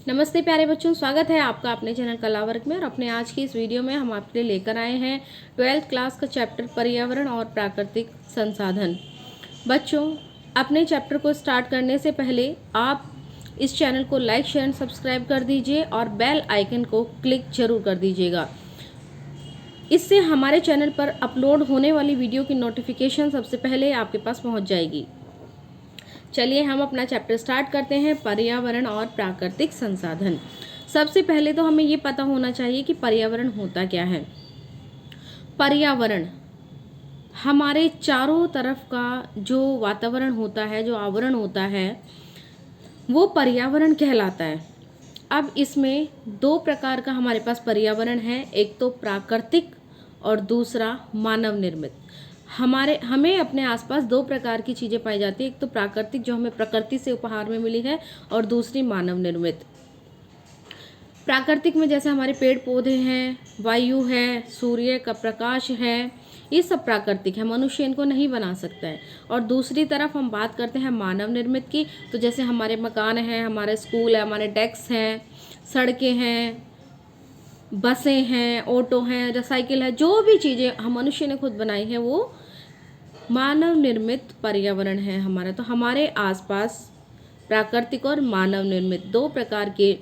नमस्ते प्यारे बच्चों, स्वागत है आपका अपने चैनल कला वर्ग में। और अपने आज की इस वीडियो में हम आपके लिए लेकर आए हैं 12th क्लास का चैप्टर पर्यावरण और प्राकृतिक संसाधन। बच्चों, अपने चैप्टर को स्टार्ट करने से पहले आप इस चैनल को लाइक शेयर एंड सब्सक्राइब कर दीजिए और बेल आइकन को क्लिक जरूर कर दीजिएगा। इससे हमारे चैनल पर अपलोड होने वाली वीडियो की नोटिफिकेशन सबसे पहले आपके पास पहुँच जाएगी। चलिए हम अपना चैप्टर स्टार्ट करते हैं, पर्यावरण और प्राकृतिक संसाधन। सबसे पहले तो हमें ये पता होना चाहिए कि पर्यावरण होता क्या है। पर्यावरण हमारे चारों तरफ का जो वातावरण होता है, जो आवरण होता है, वो पर्यावरण कहलाता है। अब इसमें दो प्रकार का हमारे पास पर्यावरण है, एक तो प्राकृतिक और दूसरा मानव निर्मित। हमें अपने आसपास दो प्रकार की चीज़ें पाई जाती है, एक तो प्राकृतिक जो हमें प्रकृति से उपहार में मिली है और दूसरी मानव निर्मित। प्राकृतिक में जैसे हमारे पेड़ पौधे हैं, वायु है, सूर्य का प्रकाश है, ये सब प्राकृतिक है, मनुष्य इनको नहीं बना सकता है। और दूसरी तरफ हम बात करते हैं मानव निर्मित की, तो जैसे हमारे मकान हैं, हमारे स्कूल है, हमारे डेस्क हैं, सड़कें हैं, बसें हैं, ऑटो हैं, साइकिल है, जो भी चीज़ें हम मनुष्य ने खुद बनाई है वो मानव निर्मित पर्यावरण है हमारा। तो हमारे आसपास प्राकृतिक और मानव निर्मित दो प्रकार के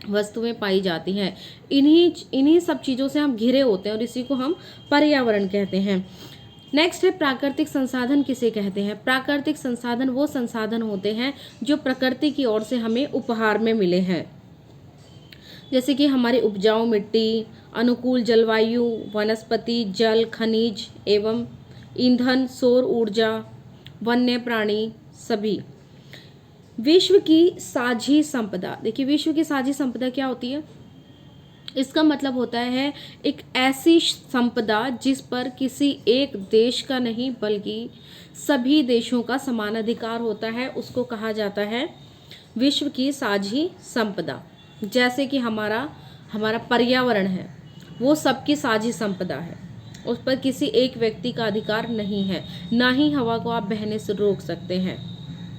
वस्तुएं पाई जाती हैं। इन्हीं सब चीज़ों से हम घिरे होते हैं और इसी को हम पर्यावरण कहते हैं। नेक्स्ट है प्राकृतिक संसाधन किसे कहते हैं। प्राकृतिक संसाधन वो संसाधन होते हैं जो प्रकृति की ओर से हमें उपहार में मिले हैं, जैसे कि हमारी उपजाऊ मिट्टी, अनुकूल जलवायु, वनस्पति, जल, खनिज एवं ईंधन, सौर ऊर्जा, वन्य प्राणी सभी। विश्व की साझी संपदा। देखिए, विश्व की साझी संपदा क्या होती है? इसका मतलब होता है एक ऐसी संपदा जिस पर किसी एक देश का नहीं बल्कि सभी देशों का समान अधिकार होता है, उसको कहा जाता है विश्व की साझी संपदा। जैसे कि हमारा पर्यावरण है, वो सबकी साझी संपदा है, उस पर किसी एक व्यक्ति का अधिकार नहीं है। ना ही हवा को आप बहने से रोक सकते हैं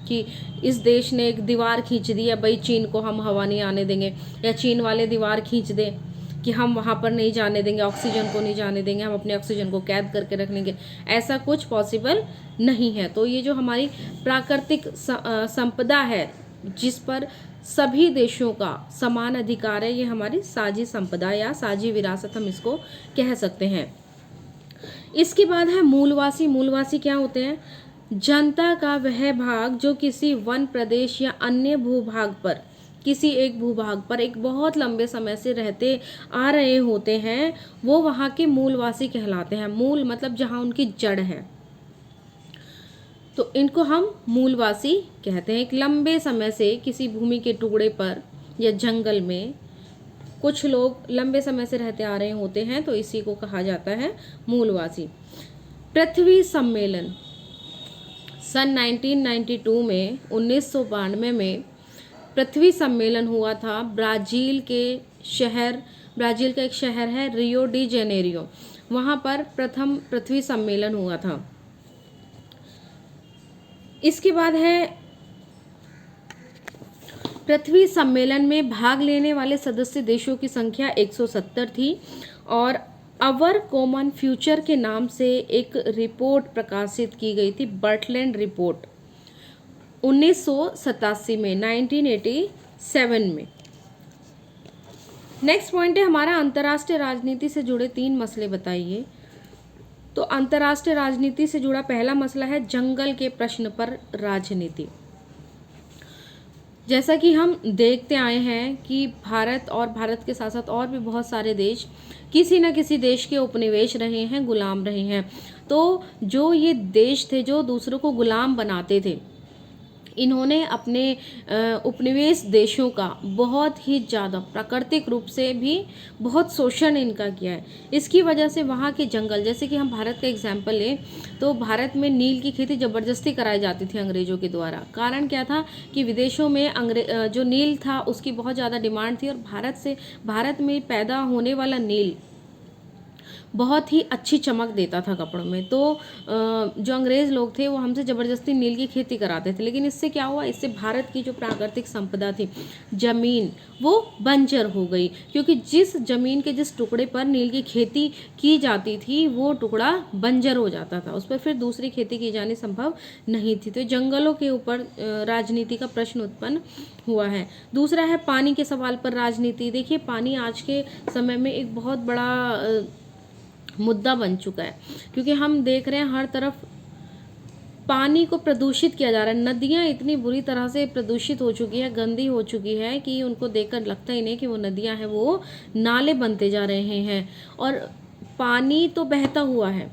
कि इस देश ने एक दीवार खींच दी है, भाई चीन को हम हवा नहीं आने देंगे, या चीन वाले दीवार खींच दें कि हम वहाँ पर नहीं जाने देंगे, ऑक्सीजन को नहीं जाने देंगे, हम अपने ऑक्सीजन को कैद करके रख लेंगे। ऐसा कुछ पॉसिबल नहीं है। तो ये जो हमारी प्राकृतिक संपदा है जिस पर सभी देशों का समान अधिकार है, ये हमारी साझी संपदा या साझी विरासत हम इसको कह सकते हैं। इसके बाद है मूलवासी। मूलवासी क्या होते हैं? जनता का वह भाग जो किसी वन प्रदेश या अन्य भूभाग पर, किसी एक भूभाग पर एक बहुत लंबे समय से रहते आ रहे होते हैं, वो वहाँ के मूलवासी कहलाते हैं। मूल मतलब जहाँ उनकी जड़ है, तो इनको हम मूलवासी कहते हैं। एक लंबे समय से किसी भूमि के टुकड़े पर या जंगल में कुछ लोग लंबे समय से रहते आ रहे होते हैं, तो इसी को कहा जाता है मूलवासी। पृथ्वी सम्मेलन सन 1992 में 1992 में पृथ्वी सम्मेलन हुआ था। ब्राज़ील का एक शहर है रियो डी जेनेरियो, वहाँ पर प्रथम पृथ्वी सम्मेलन हुआ था। इसके बाद है पृथ्वी सम्मेलन में भाग लेने वाले सदस्य देशों की संख्या 170 थी और अवर कॉमन फ्यूचर के नाम से एक रिपोर्ट प्रकाशित की गई थी, बर्टलैंड रिपोर्ट 1987 में, 1987 में। नेक्स्ट पॉइंट है हमारा अंतर्राष्ट्रीय राजनीति से जुड़े 3 मसले बताइए। तो अंतर्राष्ट्रीय राजनीति से जुड़ा पहला मसला है जंगल के प्रश्न पर राजनीति। जैसा कि हम देखते आए हैं कि भारत और भारत के साथ साथ और भी बहुत सारे देश किसी न किसी देश के उपनिवेश रहे हैं, गुलाम रहे हैं। तो जो ये देश थे जो दूसरों को गुलाम बनाते थे, इन्होंने अपने उपनिवेश देशों का बहुत ही ज़्यादा प्राकृतिक रूप से भी बहुत शोषण इनका किया है। इसकी वजह से वहाँ के जंगल, जैसे कि हम भारत का एग्जाम्पल लें तो भारत में नील की खेती ज़बरदस्ती कराई जाती थी अंग्रेज़ों के द्वारा। कारण क्या था कि विदेशों में जो नील था उसकी बहुत ज़्यादा डिमांड थी और भारत में पैदा होने वाला नील बहुत ही अच्छी चमक देता था कपड़ों में। तो जो अंग्रेज़ लोग थे वो हमसे ज़बरदस्ती नील की खेती कराते थे, लेकिन इससे क्या हुआ, इससे भारत की जो प्राकृतिक संपदा थी, ज़मीन, वो बंजर हो गई, क्योंकि जिस ज़मीन के जिस टुकड़े पर नील की खेती की जाती थी वो टुकड़ा बंजर हो जाता था, उस पर फिर दूसरी खेती की जानी संभव नहीं थी। तो जंगलों के ऊपर राजनीति का प्रश्न उत्पन्न हुआ है। दूसरा है पानी के सवाल पर राजनीति। देखिए, पानी आज के समय में एक बहुत बड़ा मुद्दा बन चुका है, क्योंकि हम देख रहे हैं हर तरफ पानी को प्रदूषित किया जा रहा है। नदियाँ इतनी बुरी तरह से प्रदूषित हो चुकी है, गंदी हो चुकी है कि उनको देखकर लगता ही नहीं कि वो नदियाँ हैं, वो नाले बनते जा रहे हैं। और पानी तो बहता हुआ है,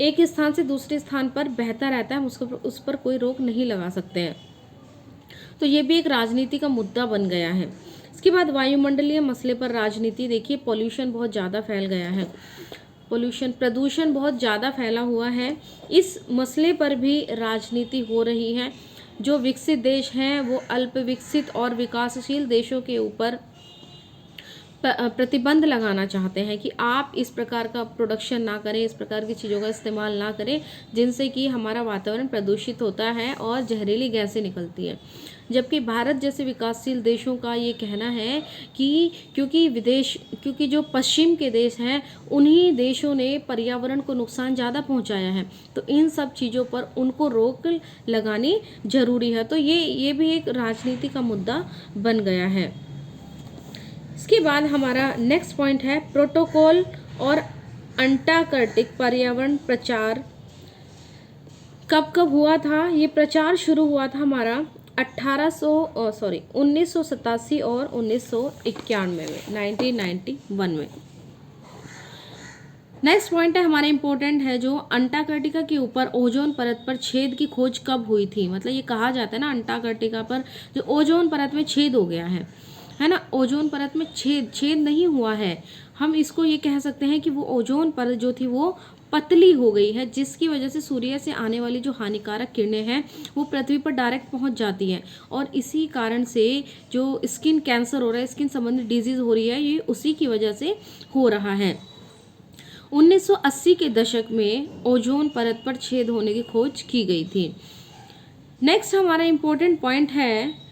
एक स्थान से दूसरे स्थान पर बहता रहता है, हम उस पर कोई रोक नहीं लगा सकते हैं। तो ये भी एक राजनीति का मुद्दा बन गया है। इसके बाद वायुमंडलीय मसले पर राजनीति। देखिए, पॉल्यूशन बहुत ज़्यादा फैल गया है, प्रदूषण बहुत ज़्यादा फैला हुआ है, इस मसले पर भी राजनीति हो रही है। जो विकसित देश हैं वो अल्प विकसित और विकासशील देशों के ऊपर प्रतिबंध लगाना चाहते हैं कि आप इस प्रकार का प्रोडक्शन ना करें, इस प्रकार की चीज़ों का इस्तेमाल ना करें जिनसे कि हमारा वातावरण प्रदूषित होता है और जहरीली गैसें निकलती हैं। जबकि भारत जैसे विकासशील देशों का ये कहना है कि क्योंकि जो पश्चिम के देश हैं उन्हीं देशों ने पर्यावरण को नुकसान ज़्यादा पहुंचाया है, तो इन सब चीज़ों पर उनको रोक लगानी जरूरी है। तो ये भी एक राजनीति का मुद्दा बन गया है। इसके बाद हमारा नेक्स्ट पॉइंट है प्रोटोकॉल और अंटार्कटिक पर्यावरण प्रचार। कब कब हुआ था ये प्रचार? शुरू हुआ था हमारा 1987 और 1991 में, 1991 में। नेक्स्ट पॉइंट है हमारा इम्पोर्टेंट है, जो अंटार्कटिका के ऊपर ओजोन परत पर छेद की खोज कब हुई थी। मतलब ये कहा जाता है ना, अंटार्कटिका पर जो ओजोन परत में छेद हो गया है ना, ओजोन परत में छेद नहीं हुआ है, हम इसको ये कह सकते हैं कि वो ओजोन परत जो थी वो पतली हो गई है, जिसकी वजह से सूर्य से आने वाली जो हानिकारक किरणें हैं वो पृथ्वी पर डायरेक्ट पहुंच जाती हैं, और इसी कारण से जो स्किन कैंसर हो रहा है, स्किन संबंधित डिजीज़ हो रही है, ये उसी की वजह से हो रहा है। 1980 के दशक में ओजोन परत पर छेद होने की खोज की गई थी। नेक्स्ट हमारा इम्पोर्टेंट पॉइंट है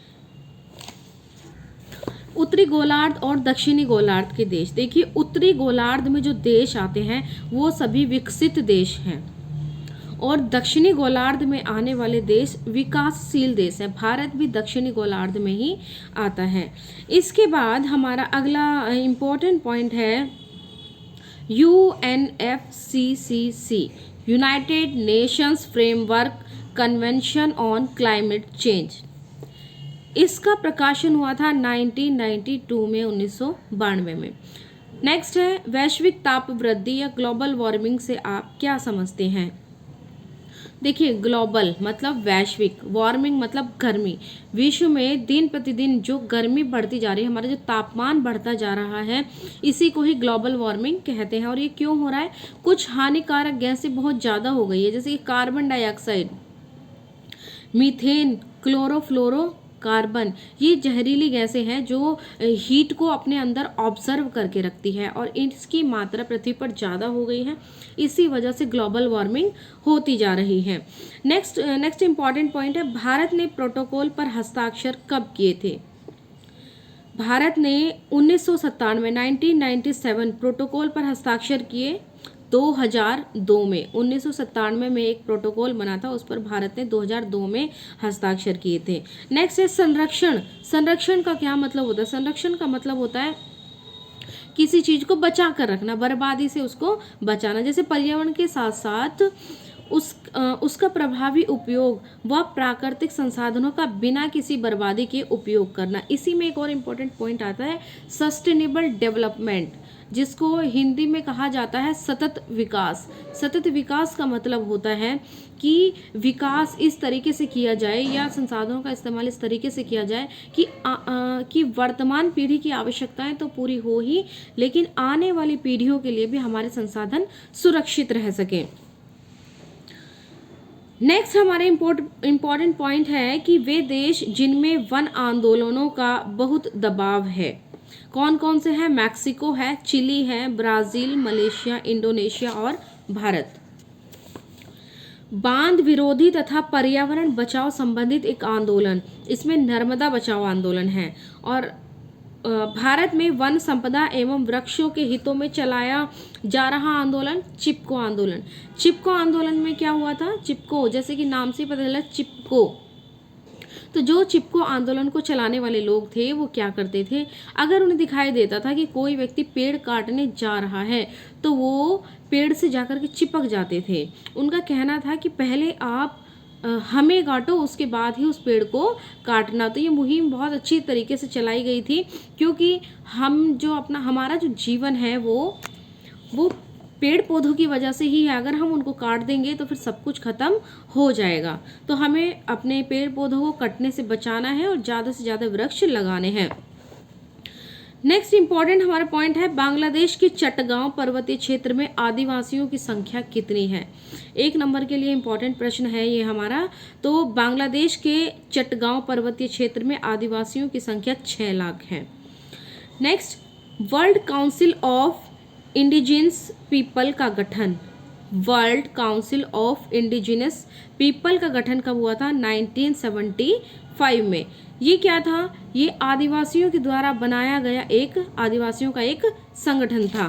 उत्तरी गोलार्ध और दक्षिणी गोलार्ध के देश। देखिए, उत्तरी गोलार्ध में जो देश आते हैं वो सभी विकसित देश हैं, और दक्षिणी गोलार्ध में आने वाले देश विकासशील देश हैं। भारत भी दक्षिणी गोलार्ध में ही आता है। इसके बाद हमारा अगला इम्पोर्टेंट पॉइंट है UNFCCC, United Nations framework convention on climate change. इसका प्रकाशन हुआ था 1992 में, 1992 में। नेक्स्ट है वैश्विक ताप वृद्धि या ग्लोबल वार्मिंग से आप क्या समझते हैं? देखिए, ग्लोबल मतलब वैश्विक, वार्मिंग मतलब गर्मी। विश्व में दिन प्रतिदिन जो गर्मी बढ़ती जा रही है, हमारा जो तापमान बढ़ता जा रहा है, इसी को ही ग्लोबल वार्मिंग कहते हैं। और ये क्यों हो रहा है? कुछ हानिकारक गैसें बहुत ज़्यादा हो गई है, जैसे कि कार्बन डाइऑक्साइड, मीथेन, क्लोरोफ्लोरोकार्बन। ये जहरीली गैसें हैं जो हीट को अपने अंदर ऑब्जर्व करके रखती है, और इसकी मात्रा पृथ्वी पर ज़्यादा हो गई है, इसी वजह से ग्लोबल वार्मिंग होती जा रही है। नेक्स्ट इम्पॉर्टेंट पॉइंट है भारत ने प्रोटोकॉल पर हस्ताक्षर कब किए थे? भारत ने 1997 प्रोटोकॉल पर हस्ताक्षर किए 2002 में। 1997 में एक प्रोटोकॉल बना था, उस पर भारत ने 2002 में हस्ताक्षर किए थे। नेक्स्ट है संरक्षण। संरक्षण का क्या मतलब होता है? संरक्षण का मतलब होता है किसी चीज़ को बचा कर रखना, बर्बादी से उसको बचाना। जैसे पर्यावरण के साथ साथ उसका प्रभावी उपयोग व प्राकृतिक संसाधनों का बिना किसी बर्बादी के उपयोग करना। इसी में एक और इम्पोर्टेंट पॉइंट आता है सस्टेनेबल डेवलपमेंट, जिसको हिंदी में कहा जाता है सतत विकास। सतत विकास का मतलब होता है कि विकास इस तरीके से किया जाए या संसाधनों का इस्तेमाल इस तरीके से किया जाए कि वर्तमान पीढ़ी की आवश्यकताएं तो पूरी हो ही, लेकिन आने वाली पीढ़ियों के लिए भी हमारे संसाधन सुरक्षित रह सकें। नेक्स्ट हमारे इम्पोर्टेंट पॉइंट है कि वे देश जिनमें वन आंदोलनों का बहुत दबाव है। कौन कौन से हैं? मैक्सिको है, चिली है, ब्राज़ील, मलेशिया, इंडोनेशिया और भारत। बांध विरोधी तथा पर्यावरण बचाव संबंधित एक आंदोलन, इसमें नर्मदा बचाओ आंदोलन है। और भारत में वन संपदा एवं वृक्षों के हितों में चलाया जा रहा आंदोलन चिपको आंदोलन। चिपको आंदोलन में क्या हुआ था? चिपको, जैसे कि नाम से पता चला चिपको, तो जो चिपको आंदोलन को चलाने वाले लोग थे वो क्या करते थे, अगर उन्हें दिखाई देता था कि कोई व्यक्ति पेड़ काटने जा रहा है तो वो पेड़ से जाकर के चिपक जाते थे। उनका कहना था कि पहले आप हमें काटो, उसके बाद ही उस पेड़ को काटना। तो ये मुहिम बहुत अच्छी तरीके से चलाई गई थी, क्योंकि हम जो हमारा जो जीवन है वो पेड़ पौधों की वजह से ही है। अगर हम उनको काट देंगे तो फिर सब कुछ खत्म हो जाएगा। तो हमें अपने पेड़ पौधों को कटने से बचाना है और ज़्यादा से ज़्यादा वृक्ष लगाने हैं। नेक्स्ट इंपॉर्टेंट हमारा पॉइंट है, बांग्लादेश के चटगांव पर्वतीय क्षेत्र में आदिवासियों की संख्या कितनी है? 1 नंबर के लिए इंपॉर्टेंट प्रश्न है ये हमारा। तो बांग्लादेश के चटगांव पर्वतीय क्षेत्र में आदिवासियों की संख्या 6 लाख है। Next, world council of indigenous people का गठन, world council of indigenous people का गठन कब हुआ था? 1975 में। ये क्या था? ये आदिवासियों के द्वारा बनाया गया आदिवासियों का एक संगठन था।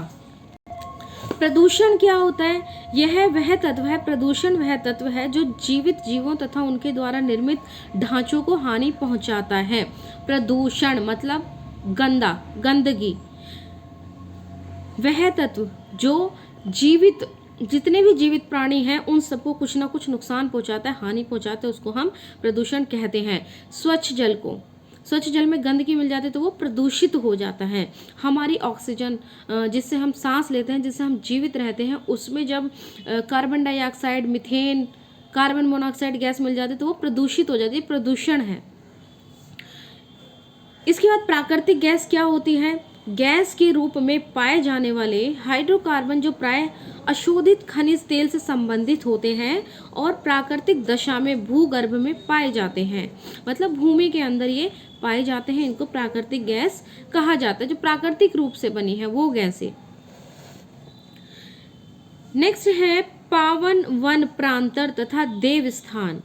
प्रदूषण क्या होता है? यह वह तत्व है, प्रदूषण वह तत्व है जो जीवित जीवों तथा उनके द्वारा निर्मित ढांचों को हानि पहुंचाता है। प्रदूषण मतलब गंदगी। वह तत्व जो जितने भी जीवित प्राणी हैं उन सबको कुछ ना कुछ नुकसान पहुंचाता है, हानि पहुंचाता है, उसको हम प्रदूषण कहते हैं। स्वच्छ जल में गंदगी मिल जाती है तो वो प्रदूषित हो जाता है। हमारी ऑक्सीजन जिससे हम सांस लेते हैं, जिससे हम जीवित रहते हैं, उसमें जब carbon dioxide, methane, carbon monoxide gas मिल जाती है तो वो प्रदूषित हो जाती है, प्रदूषण है। इसके बाद प्राकृतिक गैस क्या होती है? गैस के रूप में पाए जाने वाले हाइड्रोकार्बन जो प्राय अशोधित खनिज तेल से संबंधित होते हैं और प्राकृतिक दशा में भूगर्भ में पाए जाते हैं, मतलब भूमि के अंदर ये पाए जाते हैं, इनको प्राकृतिक गैस कहा जाता है। जो प्राकृतिक रूप से बनी है वो गैसें। नेक्स्ट है पावन वन प्रांतर तथा देवस्थान।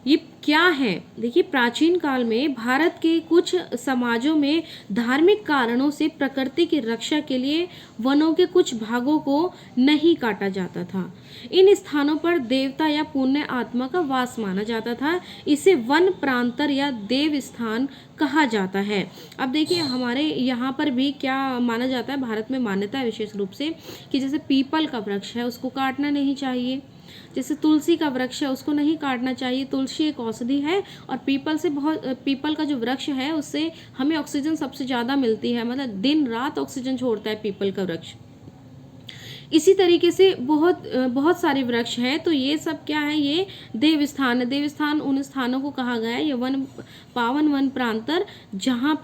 ये क्या है? देखिए, प्राचीन काल में भारत के कुछ समाजों में धार्मिक कारणों से प्रकृति की रक्षा के लिए वनों के कुछ भागों को नहीं काटा जाता था। इन स्थानों पर देवता या पुण्य आत्मा का वास माना जाता था। इसे वन प्रांतर या देव स्थान कहा जाता है। अब देखिए, हमारे यहाँ पर भी क्या माना जाता है, भारत में मान्यता है विशेष रूप से कि जैसे पीपल का वृक्ष है उसको काटना नहीं चाहिए, जैसे तुलसी का वृक्ष है उसको नहीं काटना चाहिए। तुलसी एक औषधि है और पीपल का जो वृक्ष है उससे हमें ऑक्सीजन सबसे ज़्यादा मिलती है, मतलब दिन रात ऑक्सीजन छोड़ता है पीपल का वृक्ष। इसी तरीके से बहुत सारे वृक्ष हैं। तो ये सब क्या है? ये देवस्थान है। देवस्थान उन स्थानों को कहा गया है, ये पावन वन प्रांतर जहाँ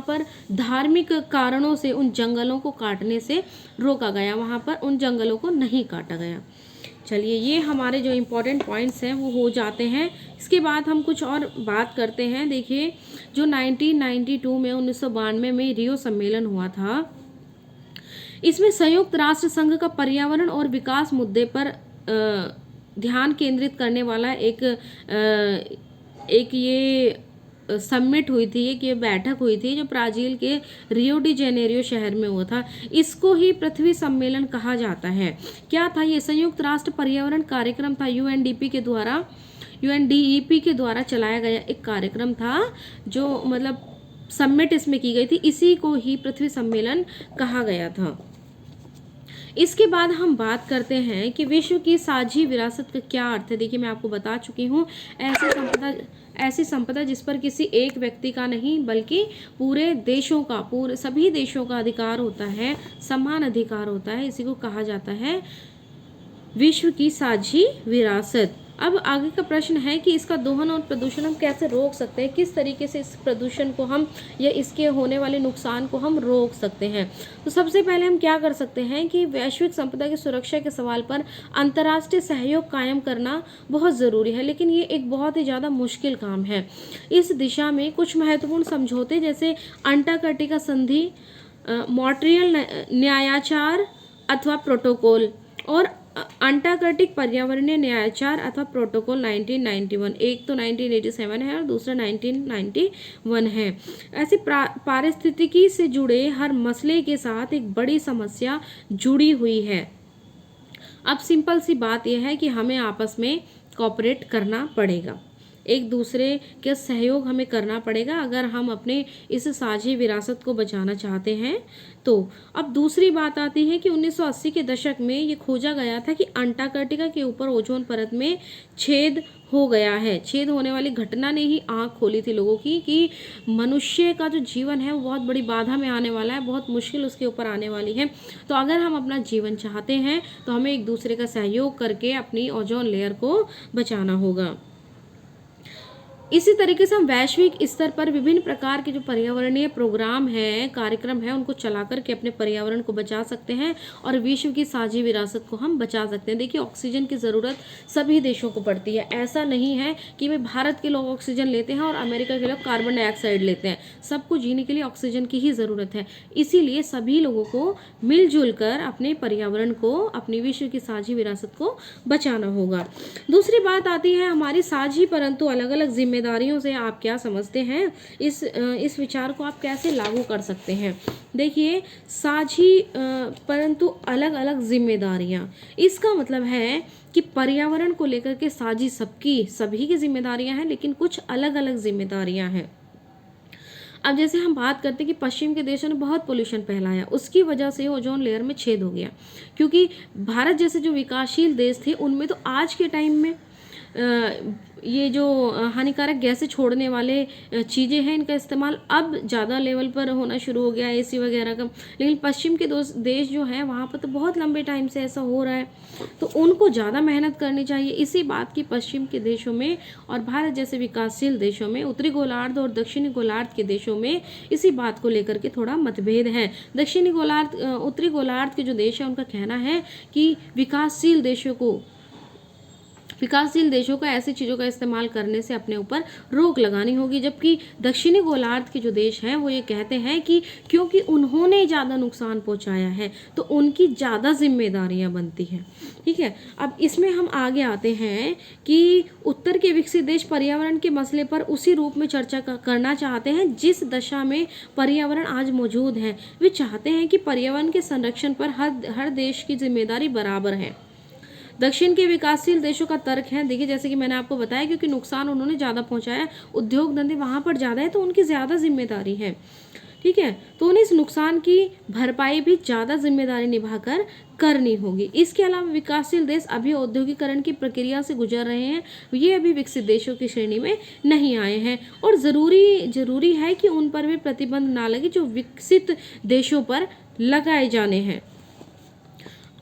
पर धार्मिक कारणों से उन जंगलों को काटने से रोका गया, वहाँ पर उन जंगलों को नहीं काटा गया। चलिए, ये हमारे जो इम्पोर्टेंट पॉइंट्स हैं वो हो जाते हैं। इसके बाद हम कुछ और बात करते हैं। देखिए, जो 1992 में 1992 में रियो सम्मेलन हुआ था, इसमें संयुक्त राष्ट्र संघ का पर्यावरण और विकास मुद्दे पर ध्यान केंद्रित करने वाला एक ये समिट हुई थी, एक ये बैठक हुई थी जो ब्राज़ील के रियो डी जेनेरियो शहर में हुआ था। इसको ही पृथ्वी सम्मेलन कहा जाता है। क्या था ये? संयुक्त राष्ट्र पर्यावरण कार्यक्रम था, यूएनडीपी के द्वारा चलाया गया एक कार्यक्रम था, जो मतलब समिट इसमें की गई थी। इसी को ही पृथ्वी सम्मेलन कहा गया था। इसके बाद हम बात करते हैं कि विश्व की साझी विरासत का क्या अर्थ है। देखिए, मैं आपको बता चुकी हूँ, ऐसी संपदा जिस पर किसी एक व्यक्ति का नहीं बल्कि सभी देशों का अधिकार होता है, समान अधिकार होता है, इसी को कहा जाता है विश्व की साझी विरासत। अब आगे का प्रश्न है कि इसका दोहन और प्रदूषण हम कैसे रोक सकते हैं, किस तरीके से इस प्रदूषण को हम या इसके होने वाले नुकसान को हम रोक सकते हैं। तो सबसे पहले हम क्या कर सकते हैं कि वैश्विक संपदा की सुरक्षा के सवाल पर अंतर्राष्ट्रीय सहयोग कायम करना बहुत ज़रूरी है, लेकिन ये एक बहुत ही ज़्यादा मुश्किल काम है। इस दिशा में कुछ महत्वपूर्ण समझौते जैसे अंटार्कटिका संधि, मॉन्ट्रियल न्यायाचार अथवा प्रोटोकॉल और अंटार्कटिक पर्यावरणीय न्यायाचार अथवा प्रोटोकॉल 1991, एक तो 1987 है और दूसरा 1991 है। ऐसे पारिस्थितिकी से जुड़े हर मसले के साथ एक बड़ी समस्या जुड़ी हुई है। अब सिंपल सी बात यह है कि हमें आपस में कोऑपरेट करना पड़ेगा, एक दूसरे के सहयोग हमें करना पड़ेगा अगर हम अपने इस साझी विरासत को बचाना चाहते हैं। तो अब दूसरी बात आती है कि 1980 के दशक में ये खोजा गया था कि अंटार्कटिका के ऊपर ओजोन परत में छेद हो गया है। छेद होने वाली घटना ने ही आंख खोली थी लोगों की कि मनुष्य का जो जीवन है वो बहुत बड़ी बाधा में आने वाला है, बहुत मुश्किल उसके ऊपर आने वाली है। तो अगर हम अपना जीवन चाहते हैं तो हमें एक दूसरे का सहयोग करके अपनी ओजोन लेयर को बचाना होगा। इसी तरीके से हम वैश्विक स्तर पर विभिन्न प्रकार के जो पर्यावरणीय प्रोग्राम हैं, कार्यक्रम हैं, उनको चला करके अपने पर्यावरण को बचा सकते हैं और विश्व की साझी विरासत को हम बचा सकते हैं। देखिए, ऑक्सीजन की ज़रूरत सभी देशों को पड़ती है। ऐसा नहीं है कि भाई भारत के लोग ऑक्सीजन लेते हैं और अमेरिका के लोग कार्बन डाइऑक्साइड लेते हैं। सबको जीने के लिए ऑक्सीजन की ही ज़रूरत है। इसीलिए सभी लोगों को मिलजुल कर अपने पर्यावरण को, अपनी विश्व की साझी विरासत को बचाना होगा। दूसरी बात आती है हमारी साझी परंतु अलग अलग जिम्मेदारियों से आप क्या समझते हैं, इस विचार को आप कैसे लागू कर सकते हैं। देखिए, साझी परंतु अलग अलग जिम्मेदारियां, इसका मतलब है कि पर्यावरण को लेकर के साझी सभी की जिम्मेदारियां हैं, लेकिन कुछ अलग अलग जिम्मेदारियां हैं। अब जैसे हम बात करते हैं कि पश्चिम के देशों ने बहुत पोल्यूशन फैलाया, उसकी वजह से ओजोन लेयर में छेद हो गया, क्योंकि भारत जैसे जो विकासशील देश थे उनमें तो आज के टाइम में ये जो हानिकारक गैसें छोड़ने वाले चीज़ें हैं, इनका इस्तेमाल अब ज़्यादा लेवल पर होना शुरू हो गया है, एसी वगैरह का। लेकिन पश्चिम के देश जो हैं वहाँ पर तो बहुत लंबे टाइम से ऐसा हो रहा है, तो उनको ज़्यादा मेहनत करनी चाहिए। इसी बात की पश्चिम के देशों में और भारत जैसे विकासशील देशों में, उत्तरी गोलार्ध और दक्षिणी गोलार्ध के देशों में इसी बात को लेकर के थोड़ा मतभेद है। उत्तरी गोलार्ध के जो देश हैं उनका कहना है कि विकासशील देशों को ऐसी चीज़ों का इस्तेमाल करने से अपने ऊपर रोक लगानी होगी, जबकि दक्षिणी गोलार्ध के जो देश हैं वो ये कहते हैं कि क्योंकि उन्होंने ज़्यादा नुकसान पहुंचाया है तो उनकी ज़्यादा जिम्मेदारियां बनती हैं। ठीक है, अब इसमें हम आगे आते हैं कि उत्तर के विकसित देश पर्यावरण के मसले पर उसी रूप में चर्चा करना चाहते हैं जिस दशा में पर्यावरण आज मौजूद है। वे चाहते हैं कि पर्यावरण के संरक्षण पर हर देश की जिम्मेदारी बराबर है। दक्षिण के विकासशील देशों का तर्क है, देखिए जैसे कि मैंने आपको बताया, क्योंकि नुकसान उन्होंने ज़्यादा पहुंचाया, उद्योग धंधे वहाँ पर ज़्यादा है तो उनकी ज़्यादा जिम्मेदारी है। ठीक है, तो उन्हें इस नुकसान की भरपाई भी ज़्यादा जिम्मेदारी निभाकर करनी होगी। इसके अलावा विकासशील देश अभी औद्योगिकरण की प्रक्रिया से गुजर रहे हैं, ये अभी विकसित देशों की श्रेणी में नहीं आए हैं और ज़रूरी है कि उन पर भी प्रतिबंध ना लगे जो विकसित देशों पर लगाए जाने हैं।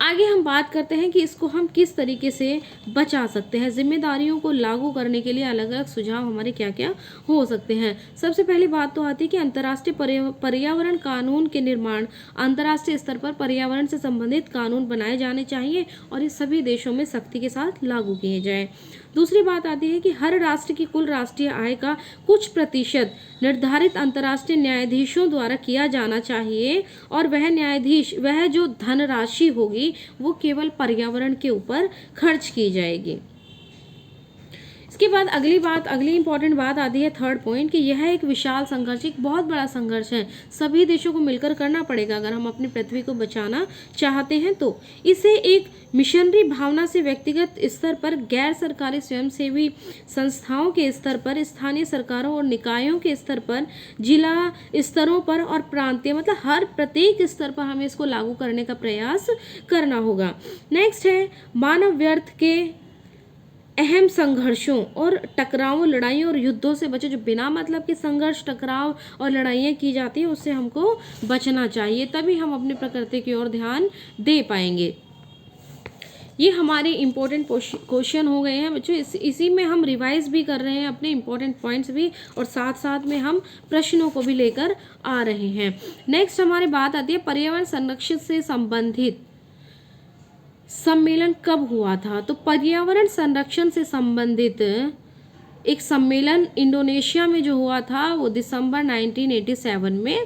आगे हम बात करते हैं कि इसको हम किस तरीके से बचा सकते हैं। जिम्मेदारियों को लागू करने के लिए अलग अलग सुझाव हमारे क्या क्या हो सकते हैं। सबसे पहली बात तो आती है कि अंतर्राष्ट्रीय पर्यावरण कानून के निर्माण, अंतर्राष्ट्रीय स्तर पर पर्यावरण से संबंधित कानून बनाए जाने चाहिए और ये सभी देशों में सख्ती के साथ लागू किए जाएं। दूसरी बात आती है कि हर राष्ट्र की कुल राष्ट्रीय आय का कुछ प्रतिशत निर्धारित अंतर्राष्ट्रीय न्यायाधीशों द्वारा किया जाना चाहिए और वह जो धनराशि होगी वो केवल पर्यावरण के ऊपर खर्च की जाएगी। इसके बाद अगली इंपॉर्टेंट बात आती है, थर्ड पॉइंट, कि यह एक विशाल संघर्ष, एक बहुत बड़ा संघर्ष है, सभी देशों को मिलकर करना पड़ेगा अगर हम अपनी पृथ्वी को बचाना चाहते हैं। तो इसे एक मिशनरी भावना से व्यक्तिगत स्तर पर, गैर सरकारी स्वयंसेवी संस्थाओं के स्तर पर, स्थानीय सरकारों और निकायों के स्तर पर, जिला स्तरों पर और प्रांतीय, मतलब हर प्रत्येक स्तर पर हमें इसको लागू करने का प्रयास करना होगा। नेक्स्ट है मानव व्यर्थ के अहम संघर्षों और टकरावों, लड़ाइयों और युद्धों से बचे। जो बिना मतलब के संघर्ष, टकराव और लड़ाइयाँ की जाती है उससे हमको बचना चाहिए, तभी हम अपनी प्रकृति की ओर ध्यान दे पाएंगे। ये हमारे इम्पोर्टेंट क्वेश्चन हो गए हैं बच्चों। इसी में हम रिवाइज भी कर रहे हैं अपने इम्पोर्टेंट पॉइंट्स भी, और साथ साथ में हम प्रश्नों को भी लेकर आ रहे हैं। नेक्स्ट हमारी बात आती है पर्यावरण संरक्षण से संबंधित सम्मेलन कब हुआ था। तो पर्यावरण संरक्षण से संबंधित एक सम्मेलन इंडोनेशिया में जो हुआ था वो दिसंबर 1987 में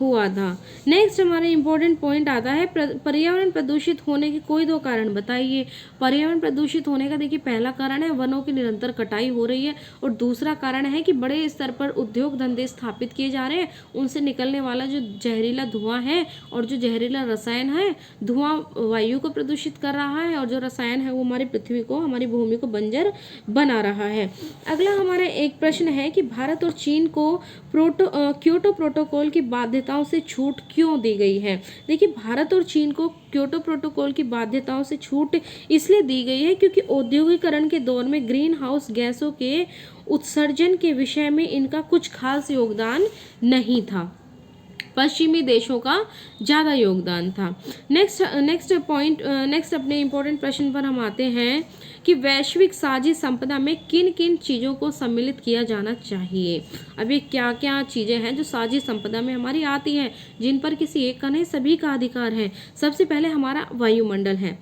हुआ था। नेक्स्ट हमारे इम्पोर्टेंट पॉइंट आता है पर्यावरण प्रदूषित होने के कोई दो कारण बताइए। पर्यावरण प्रदूषित होने का देखिए पहला कारण है वनों की निरंतर कटाई हो रही है, और दूसरा कारण है कि बड़े स्तर पर उद्योग धंधे स्थापित किए जा रहे हैं, उनसे निकलने वाला जो जहरीला धुआं है और जो जहरीला रसायन है, धुआं वायु को प्रदूषित कर रहा है और जो रसायन है वो हमारी पृथ्वी को, हमारी भूमि को बंजर बना रहा है। अगला हमारा एक प्रश्न है कि भारत और चीन को क्योटो प्रोटोकॉल की बाध्यताओं से छूट क्यों दी गई है। देखिए भारत और चीन को क्योटो प्रोटोकॉल की बाध्यताओं से छूट इसलिए दी गई है क्योंकि औद्योगिकरण के दौर में ग्रीन हाउस गैसों के उत्सर्जन के विषय में इनका कुछ खास योगदान नहीं था, पश्चिमी देशों का ज़्यादा योगदान था। नेक्स्ट अपने इम्पोर्टेंट प्रश्न पर हम आते हैं कि वैश्विक साझी संपदा में किन किन चीज़ों को सम्मिलित किया जाना चाहिए। अब ये क्या क्या चीज़ें हैं जो साझी संपदा में हमारी आती हैं, जिन पर किसी एक का नहीं सभी का अधिकार है। सबसे पहले हमारा वायुमंडल है,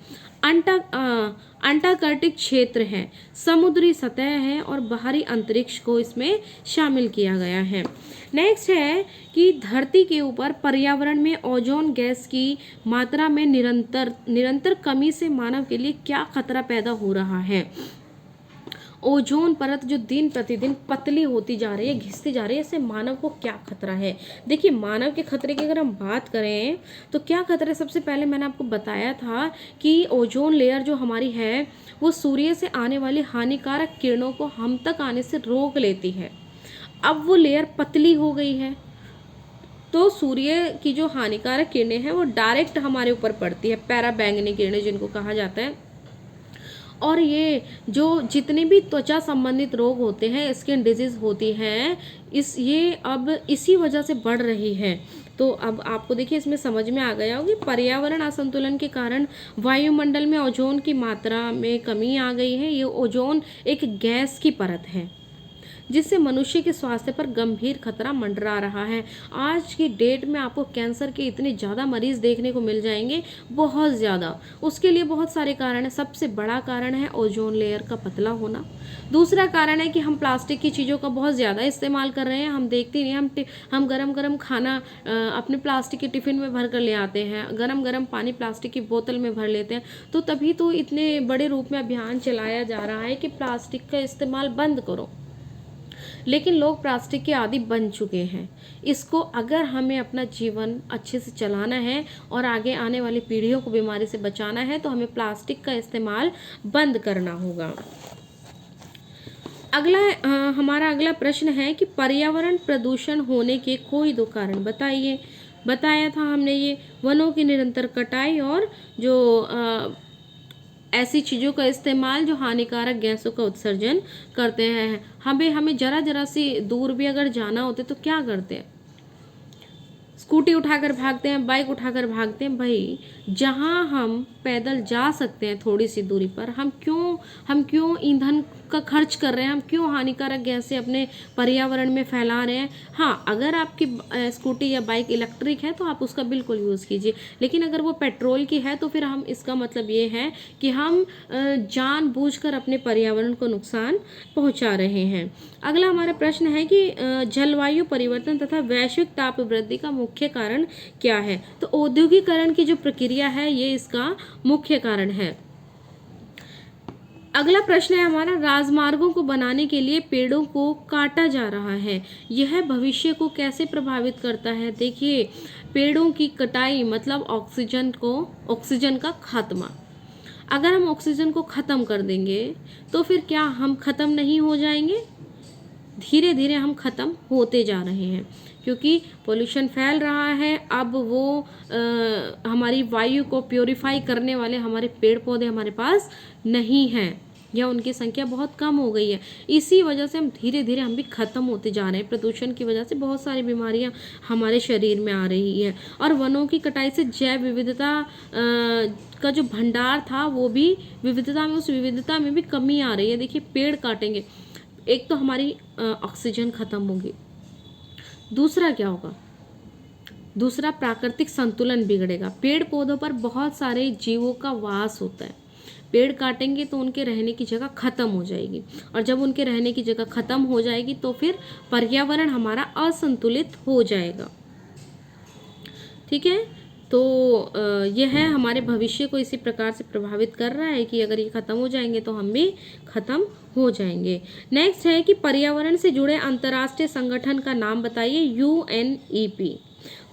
अंटार्कटिक क्षेत्र है, समुद्री सतह है और बाहरी अंतरिक्ष को इसमें शामिल किया गया है। नेक्स्ट है कि धरती के ऊपर पर्यावरण में ओजोन गैस की मात्रा में निरंतर कमी से मानव के लिए क्या खतरा पैदा हो रहा है। ओजोन परत जो दिन प्रतिदिन पतली होती जा रही है, घिसती जा रही है, इससे मानव को क्या खतरा है। देखिए मानव के खतरे की अगर हम बात करें तो क्या खतरे, सबसे पहले मैंने आपको बताया था कि ओजोन लेयर जो हमारी है वो सूर्य से आने वाली हानिकारक किरणों को हम तक आने से रोक लेती है। अब वो लेयर पतली हो गई है तो सूर्य की जो हानिकारक किरणें हैं वो डायरेक्ट हमारे ऊपर पड़ती है, पैराबैंगनी किरणें जिनको कहा जाता है। और ये जो जितने भी त्वचा संबंधित रोग होते हैं, स्किन डिजीज होती हैं, ये अब इसी वजह से बढ़ रही है। तो अब आपको देखिए इसमें समझ में आ गया होगा कि पर्यावरण असंतुलन के कारण वायुमंडल में ओजोन की मात्रा में कमी आ गई है। ये ओजोन एक गैस की परत है जिससे मनुष्य के स्वास्थ्य पर गंभीर खतरा मंडरा रहा है। आज की डेट में आपको कैंसर के इतने ज़्यादा मरीज देखने को मिल जाएंगे, बहुत ज़्यादा। उसके लिए बहुत सारे कारण हैं। सबसे बड़ा कारण है ओजोन लेयर का पतला होना। दूसरा कारण है कि हम प्लास्टिक की चीज़ों का बहुत ज़्यादा इस्तेमाल कर रहे हैं। हम देखते नहीं, हम गरम गरम खाना अपने प्लास्टिक के टिफ़िन में भर कर ले आते हैं, गरम गरम पानी प्लास्टिक की बोतल में भर लेते हैं। तो तभी तो इतने बड़े रूप में अभियान चलाया जा रहा है कि प्लास्टिक का इस्तेमाल बंद करो। लेकिन लोग प्लास्टिक के आदी बन चुके हैं। इसको अगर हमें अपना जीवन अच्छे से चलाना है और आगे आने वाली पीढ़ियों को बीमारी से बचाना है तो हमें प्लास्टिक का इस्तेमाल बंद करना होगा। हमारा अगला प्रश्न है कि पर्यावरण प्रदूषण होने के कोई दो कारण बताइए। बताया था हमने ये वनों की निरंतर कटाई और जो ऐसी चीज़ों का इस्तेमाल जो हानिकारक गैसों का उत्सर्जन करते हैं। हमें जरा सी दूर भी अगर जाना होता है तो क्या करते हैं, स्कूटी उठाकर भागते हैं, बाइक उठाकर भागते हैं। भाई जहाँ हम पैदल जा सकते हैं थोड़ी सी दूरी पर, हम क्यों ईंधन का खर्च कर रहे हैं, हम क्यों हानिकारक गैसें अपने पर्यावरण में फैला रहे हैं। हाँ, अगर आपकी स्कूटी या बाइक इलेक्ट्रिक है तो आप उसका बिल्कुल यूज़ कीजिए, लेकिन अगर वो पेट्रोल की है तो फिर हम इसका मतलब ये है कि हम जानबूझकर अपने पर्यावरण को नुकसान पहुंचा रहे हैं। अगला हमारा प्रश्न है कि जलवायु परिवर्तन तथा वैश्विक ताप वृद्धि का मुख्य कारण क्या है। तो औद्योगिकरण की जो प्रक्रिया है ये इसका मुख्य कारण है। अगला प्रश्न है हमारा, राजमार्गों को बनाने के लिए पेड़ों को काटा जा रहा है, यह भविष्य को कैसे प्रभावित करता है। देखिए पेड़ों की कटाई मतलब ऑक्सीजन का खात्मा। अगर हम ऑक्सीजन को ख़त्म कर देंगे तो फिर क्या हम ख़त्म नहीं हो जाएंगे? धीरे धीरे हम ख़त्म होते जा रहे हैं क्योंकि पोल्यूशन फैल रहा है। अब वो हमारी वायु को प्योरीफाई करने वाले हमारे पेड़ पौधे हमारे पास नहीं हैं। या उनकी संख्या बहुत कम हो गई है। इसी वजह से हम धीरे धीरे हम भी ख़त्म होते जा रहे हैं। प्रदूषण की वजह से बहुत सारी बीमारियां हमारे शरीर में आ रही है। और वनों की कटाई से जैव विविधता का जो भंडार था वो भी विविधता में, उस विविधता में भी कमी आ रही है। देखिए पेड़ काटेंगे, एक तो हमारी ऑक्सीजन खत्म होगी, दूसरा क्या होगा, दूसरा प्राकृतिक संतुलन बिगड़ेगा। पेड़ पौधों पर बहुत सारे जीवों का वास होता है, पेड़ काटेंगे तो उनके रहने की जगह खत्म हो जाएगी, और जब उनके रहने की जगह खत्म हो जाएगी तो फिर पर्यावरण हमारा असंतुलित हो जाएगा। ठीक है, तो यह है हमारे भविष्य को इसी प्रकार से प्रभावित कर रहा है कि अगर ये खत्म हो जाएंगे तो हम भी खत्म हो जाएंगे। नेक्स्ट है कि पर्यावरण से जुड़े अंतर्राष्ट्रीय संगठन का नाम बताइए। UNEP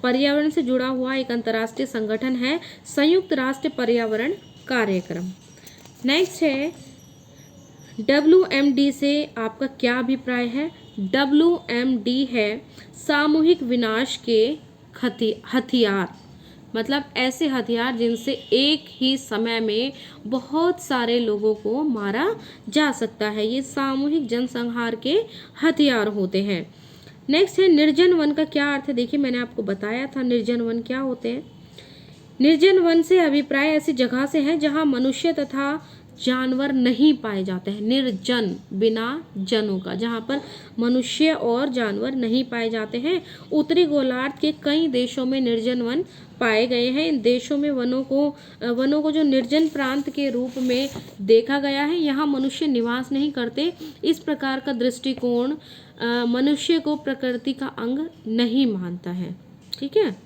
पर्यावरण से जुड़ा हुआ एक अंतर्राष्ट्रीय संगठन है, संयुक्त राष्ट्र पर्यावरण कार्यक्रम। नेक्स्ट है WMD से आपका क्या अभिप्राय है। WMD है सामूहिक विनाश के हथियार, मतलब ऐसे हथियार जिनसे एक ही समय में बहुत सारे लोगों को मारा जा सकता है। ये सामूहिक जनसंहार के हथियार होते हैं। नेक्स्ट है निर्जन वन का क्या अर्थ है। देखिए मैंने आपको बताया था निर्जन वन क्या होते हैं। निर्जन वन से अभिप्राय ऐसी जगह से है जहां मनुष्य तथा जानवर नहीं पाए जाते हैं। निर्जन, बिना जनों का, जहां पर मनुष्य और जानवर नहीं पाए जाते हैं। उत्तरी गोलार्ध के कई देशों में निर्जन वन पाए गए हैं। इन देशों में वनों को जो निर्जन प्रांत के रूप में देखा गया है। यहाँ मनुष्य निवास नहीं करते। इस प्रकार का दृष्टिकोण मनुष्य को प्रकृति का अंग नहीं मानता है। ठीक है,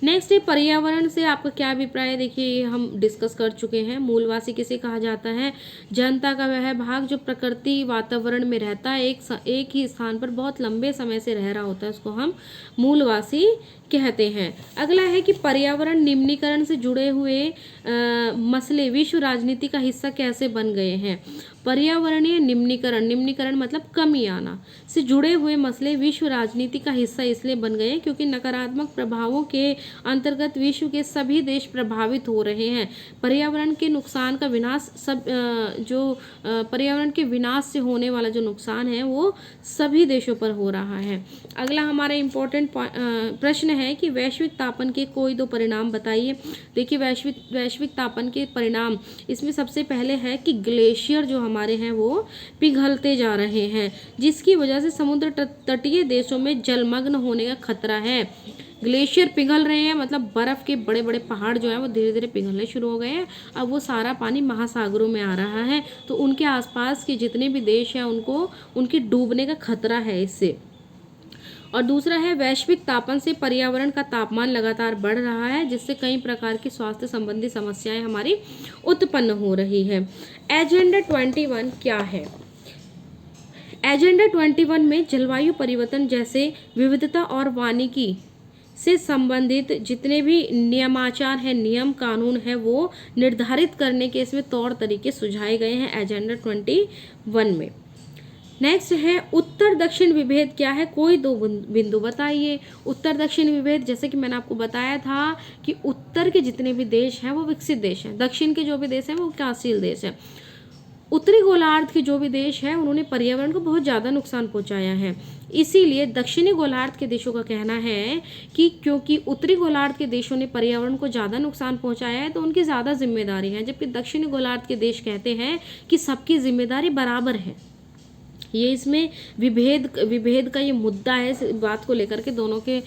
नेक्स्ट है पर्यावरण से आपका क्या अभिप्राय है। देखिए हम डिस्कस कर चुके हैं। मूलवासी किसे कहा जाता है। जनता का वह भाग जो प्रकृति वातावरण में रहता है, एक ही स्थान पर बहुत लंबे समय से रह रहा होता है, उसको हम मूलवासी कहते हैं। अगला है कि पर्यावरण निम्नीकरण से जुड़े हुए मसले विश्व राजनीति का हिस्सा कैसे बन गए हैं। पर्यावरणीय निम्नीकरण मतलब कमी आना से जुड़े हुए मसले विश्व राजनीति का हिस्सा इसलिए बन गए क्योंकि नकारात्मक प्रभावों के अंतर्गत विश्व के सभी देश प्रभावित हो रहे हैं। पर्यावरण के नुकसान का विनाश पर्यावरण के विनाश से होने वाला जो नुकसान है वो सभी देशों पर हो रहा है। अगला हमारा इम्पोर्टेंट प्रश्न है कि वैश्विक तापन के कोई दो परिणाम बताइए। देखिए वैश्विक तापन के परिणाम, इसमें सबसे पहले है कि ग्लेशियर जो हमारे हैं वो पिघलते जा रहे हैं, जिसकी वजह से समुद्र तटीय देशों में जलमग्न होने का खतरा है। ग्लेशियर पिघल रहे हैं मतलब बर्फ के बड़े बड़े पहाड़ जो है वो धीरे धीरे पिघलने शुरू हो गए हैं। अब वो सारा पानी महासागरों में आ रहा है, तो उनके आसपास के जितने भी देश हैं उनको उनके डूबने का खतरा है इससे। और दूसरा है वैश्विक तापन से पर्यावरण का तापमान लगातार बढ़ रहा है, जिससे कई प्रकार की स्वास्थ्य संबंधी समस्याएं हमारी उत्पन्न हो रही है। एजेंडा 21 क्या है। एजेंडा 21 में जलवायु परिवर्तन जैसे विविधता और वानिकी से संबंधित जितने भी नियमाचार हैं, नियम कानून है, वो निर्धारित करने के इसमें तौर तरीके सुझाए गए हैं एजेंडा 21 में। नेक्स्ट है उत्तर दक्षिण विभेद क्या है। कोई दो बिंदु बताइए। उत्तर दक्षिण विभेद, जैसे कि मैंने आपको बताया था कि उत्तर के जितने भी देश हैं वो विकसित देश हैं, दक्षिण के जो भी देश हैं वो विकासशील देश हैं। उत्तरी गोलार्ध के जो भी देश हैं उन्होंने पर्यावरण को बहुत ज़्यादा नुकसान पहुंचाया है। इसीलिए दक्षिणी गोलार्ध के देशों का कहना है कि क्योंकि उत्तरी गोलार्ध के देशों ने पर्यावरण को ज़्यादा नुकसान पहुंचाया है तो उनकी ज़्यादा जिम्मेदारी है, जबकि दक्षिणी गोलार्ध के देश कहते हैं कि सबकी जिम्मेदारी बराबर है। ये इसमें विभेद का ये मुद्दा है। इस बात को लेकर के दोनों के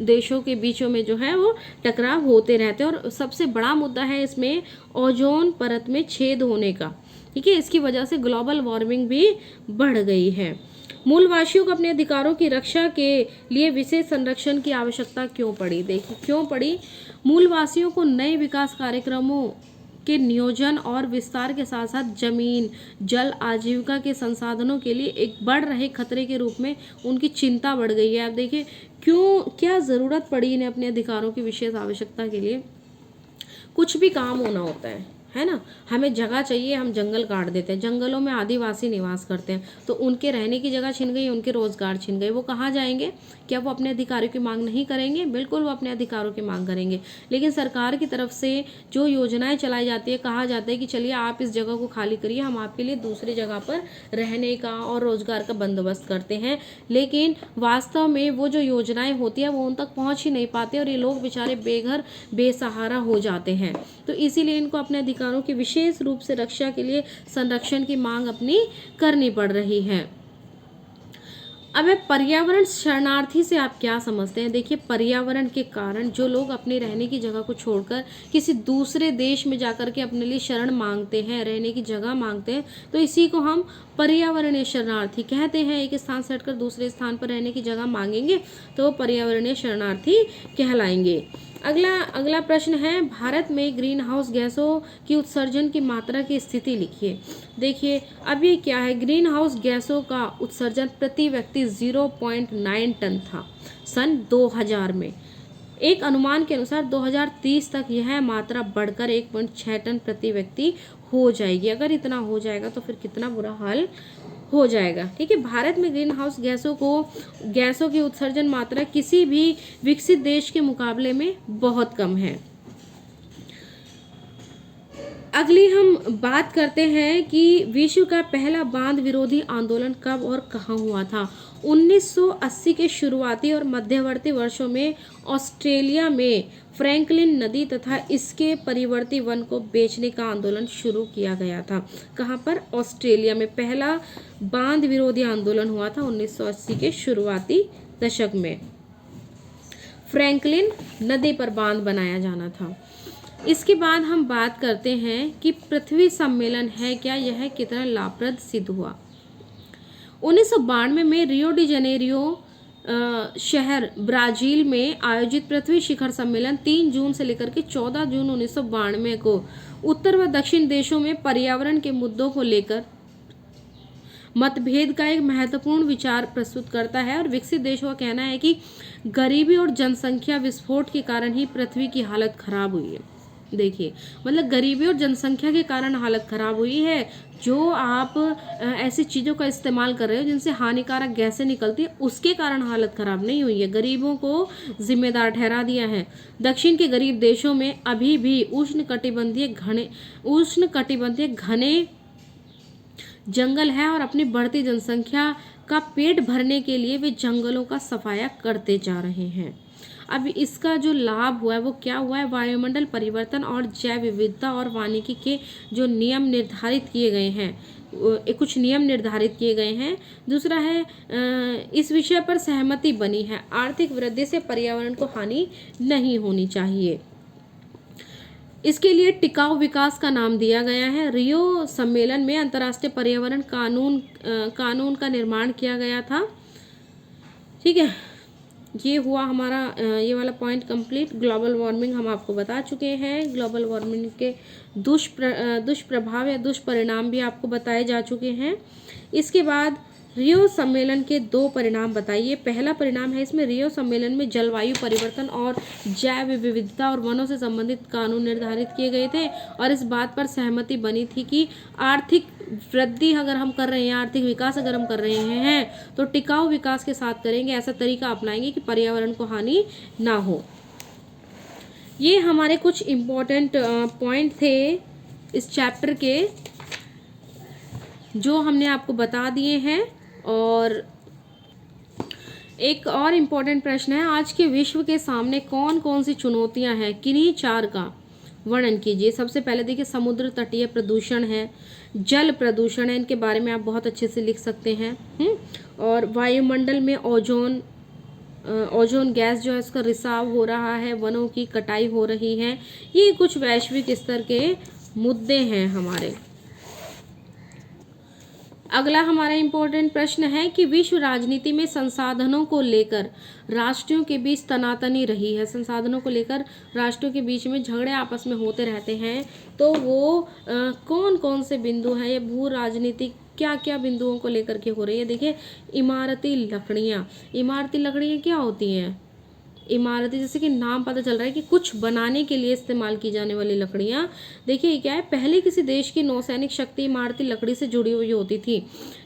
देशों के बीचों में जो है वो टकराव होते रहते हैं। और सबसे बड़ा मुद्दा है इसमें ओजोन परत में छेद होने का। ठीक है, इसकी वजह से ग्लोबल वार्मिंग भी बढ़ गई है। मूलवासियों को अपने अधिकारों की रक्षा के लिए विशेष संरक्षण की आवश्यकता क्यों पड़ी। देखिए क्यों पड़ी। मूलवासियों को नए विकास कार्यक्रमों के नियोजन और विस्तार के साथ साथ जमीन, जल, आजीविका के संसाधनों के लिए एक बढ़ रहे खतरे के रूप में उनकी चिंता बढ़ गई है। आप देखिए क्या ज़रूरत पड़ी इन्हें अपने अधिकारों की विशेष आवश्यकता के लिए। कुछ भी काम होना होता है है ना। हमें जगह चाहिए, हम जंगल काट देते हैं। जंगलों में आदिवासी निवास करते हैं, तो उनके रहने की जगह छिन गई, उनके रोजगार छिन गए, वो कहाँ जाएंगे? क्या वो अपने अधिकारों की मांग नहीं करेंगे? बिल्कुल वो अपने अधिकारों की मांग करेंगे। लेकिन सरकार की तरफ से जो योजनाएं चलाई जाती है, कहा जाता है कि चलिए आप इस जगह को खाली करिए, हम आपके लिए दूसरी जगह पर रहने का और रोजगार का बंदोबस्त करते हैं। लेकिन वास्तव में वो जो योजनाएं होती है वो उन तक पहुंच ही नहीं पाते और ये लोग बेचारे बेघर बेसहारा हो जाते हैं। तो इसीलिए इनको अपने अधिकारों की विशेष रूप से रक्षा के लिए संरक्षण की मांग अपनी करनी पड़ रही है। अब पर्यावरण शरणार्थी से आप क्या समझते हैं? देखिए, पर्यावरण के कारण जो लोग अपने रहने की जगह को छोड़कर किसी दूसरे देश में जाकर के अपने लिए शरण मांगते हैं, रहने की जगह मांगते हैं, तो इसी को हम पर्यावरणीय शरणार्थी कहते हैं। एक स्थान से हटकर दूसरे स्थान पर रहने की जगह मांगेंगे तो वो पर्यावरणीय शरणार्थी कहलाएंगे। अगला प्रश्न है, भारत में ग्रीन हाउस गैसों की उत्सर्जन की मात्रा की स्थिति लिखिए। देखिए, अब ये क्या है, ग्रीन हाउस गैसों का उत्सर्जन प्रति व्यक्ति 0.9 टन था सन 2000 में। एक अनुमान के अनुसार 2030 तक यह मात्रा बढ़कर 1.6 टन प्रति व्यक्ति हो जाएगी। अगर इतना हो जाएगा तो फिर कितना बुरा हाल हो जाएगा। ठीक है, भारत में ग्रीन हाउस गैसों की उत्सर्जन मात्रा किसी भी विकसित देश के मुकाबले में बहुत कम है। अगली हम बात करते हैं कि विश्व का पहला बांध विरोधी आंदोलन कब और कहाँ हुआ था। 1980 के शुरुआती और मध्यवर्ती वर्षों में ऑस्ट्रेलिया में फ्रैंकलिन नदी तथा इसके परिवर्ती वन को बेचने का आंदोलन शुरू किया गया था। कहाँ पर? ऑस्ट्रेलिया में पहला बांध विरोधी आंदोलन हुआ था 1980 के शुरुआती दशक में। फ्रैंकलिन नदी पर बांध बनाया जाना था। इसके बाद हम बात करते हैं कि पृथ्वी सम्मेलन है क्या, यह कितना लाभप्रद सिद्ध हुआ। 1992 में रियो डी जेनेरियो शहर ब्राजील में आयोजित पृथ्वी शिखर सम्मेलन 3 जून से लेकर के 14 जून 1992 को उत्तर व दक्षिण देशों में पर्यावरण के मुद्दों को लेकर मतभेद का एक महत्वपूर्ण विचार प्रस्तुत करता है। और विकसित देशों का कहना है कि गरीबी और जनसंख्या विस्फोट के कारण ही पृथ्वी की हालत खराब हुई है। देखिए, मतलब गरीबी और जनसंख्या के कारण हालत खराब हुई है। जो आप ऐसी चीज़ों का इस्तेमाल कर रहे हो जिनसे हानिकारक गैसें निकलती है, उसके कारण हालत खराब नहीं हुई है, गरीबों को जिम्मेदार ठहरा दिया है। दक्षिण के गरीब देशों में अभी भी उष्णकटिबंधीय घने जंगल है और अपनी बढ़ती जनसंख्या का पेट भरने के लिए वे जंगलों का सफाया करते जा रहे हैं। अब इसका जो लाभ हुआ है वो क्या हुआ है? वायुमंडल परिवर्तन और जैव विविधता और वानिकी के जो नियम निर्धारित किए गए हैं, कुछ नियम निर्धारित किए गए हैं। दूसरा है, इस विषय पर सहमति बनी है, आर्थिक वृद्धि से पर्यावरण को हानि नहीं होनी चाहिए। इसके लिए टिकाऊ विकास का नाम दिया गया है। रियो सम्मेलन में अंतर्राष्ट्रीय पर्यावरण कानून का निर्माण किया गया था। ठीक है, ये हुआ हमारा ये वाला पॉइंट कंप्लीट। ग्लोबल वार्मिंग हम आपको बता चुके हैं। ग्लोबल वार्मिंग के दुष्प्रभाव या दुष्परिणाम भी आपको बताए जा चुके हैं। इसके बाद रियो सम्मेलन के 2 परिणाम बताइए। पहला परिणाम है, इसमें रियो सम्मेलन में जलवायु परिवर्तन और जैव विविधता और वनों से संबंधित कानून निर्धारित किए गए थे और इस बात पर सहमति बनी थी कि आर्थिक वृद्धि अगर हम कर रहे हैं, आर्थिक विकास अगर हम कर रहे हैं तो टिकाऊ विकास के साथ करेंगे, ऐसा तरीका अपनाएंगे कि पर्यावरण को हानि ना हो। ये हमारे कुछ इम्पोर्टेंट पॉइंट थे इस चैप्टर के, जो हमने आपको बता दिए हैं। और एक और इम्पोर्टेंट प्रश्न है, आज के विश्व के सामने कौन कौन सी चुनौतियां हैं, किन्हीं 4 का वर्णन कीजिए। सबसे पहले देखिए, समुद्र तटीय प्रदूषण है, जल प्रदूषण है, इनके बारे में आप बहुत अच्छे से लिख सकते हैं। और वायुमंडल में ओजोन गैस जो है उसका रिसाव हो रहा है, वनों की कटाई हो रही है। ये कुछ वैश्विक स्तर के मुद्दे हैं हमारे। अगला हमारा इम्पोर्टेंट प्रश्न है कि विश्व राजनीति में संसाधनों को लेकर राष्ट्रों के बीच तनातनी रही है। संसाधनों को लेकर राष्ट्रों के बीच में झगड़े आपस में होते रहते हैं, तो वो कौन कौन से बिंदु हैं? ये भू राजनीति क्या क्या बिंदुओं को लेकर के हो रही है? देखिए, इमारती लकड़ियाँ क्या होती हैं? इमारती, जैसे कि नाम पता चल रहा है कि कुछ बनाने के लिए इस्तेमाल की जाने वाली लकड़ियाँ। देखिए ये क्या है, पहले किसी देश की नौसैनिक शक्ति इमारती लकड़ी से जुड़ी हुई होती थी।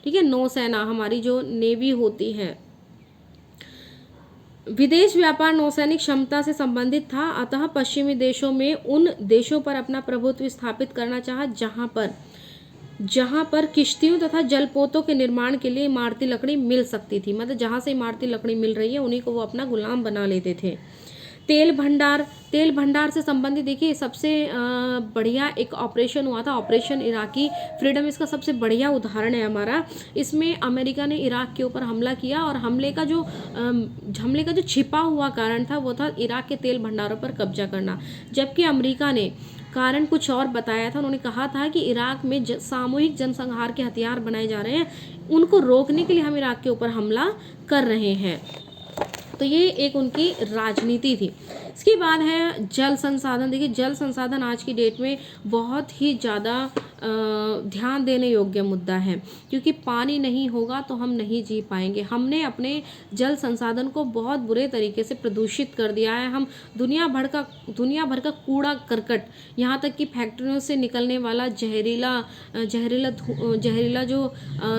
ठीक है, नौसेना हमारी जो नेवी होती है। विदेश व्यापार नौसैनिक क्षमता से संबंधित था, अतः पश्चिमी देशों में उन देशों पर अपना प्रभुत्व स्थापित करना चाहा जहां पर किश्तियों तथा जलपोतों के निर्माण के लिए इमारती लकड़ी मिल सकती थी। मतलब जहां से इमारती लकड़ी मिल रही है उन्हीं को वो अपना गुलाम बना लेते थे। तेल भंडार से संबंधित देखिए सबसे बढ़िया एक ऑपरेशन हुआ था, ऑपरेशन इराकी फ्रीडम, इसका सबसे बढ़िया उदाहरण है हमारा। इसमें अमेरिका ने इराक के ऊपर हमला किया और हमले का जो छिपा हुआ कारण था वो था इराक के तेल भंडारों पर कब्जा करना, जबकि अमेरिका ने कारण कुछ और बताया था। उन्होंने कहा था कि इराक में सामूहिक जनसंहार के हथियार बनाए जा रहे हैं, उनको रोकने के लिए हम इराक के ऊपर हमला कर रहे हैं। तो ये एक उनकी राजनीति थी। इसके बाद है जल संसाधन। देखिए जल संसाधन आज की डेट में बहुत ही ज़्यादा ध्यान देने योग्य मुद्दा है, क्योंकि पानी नहीं होगा तो हम नहीं जी पाएंगे। हमने अपने जल संसाधन को बहुत बुरे तरीके से प्रदूषित कर दिया है। हम दुनिया भर का कूड़ा करकट, यहाँ तक कि फैक्ट्रियों से निकलने वाला जहरीला जो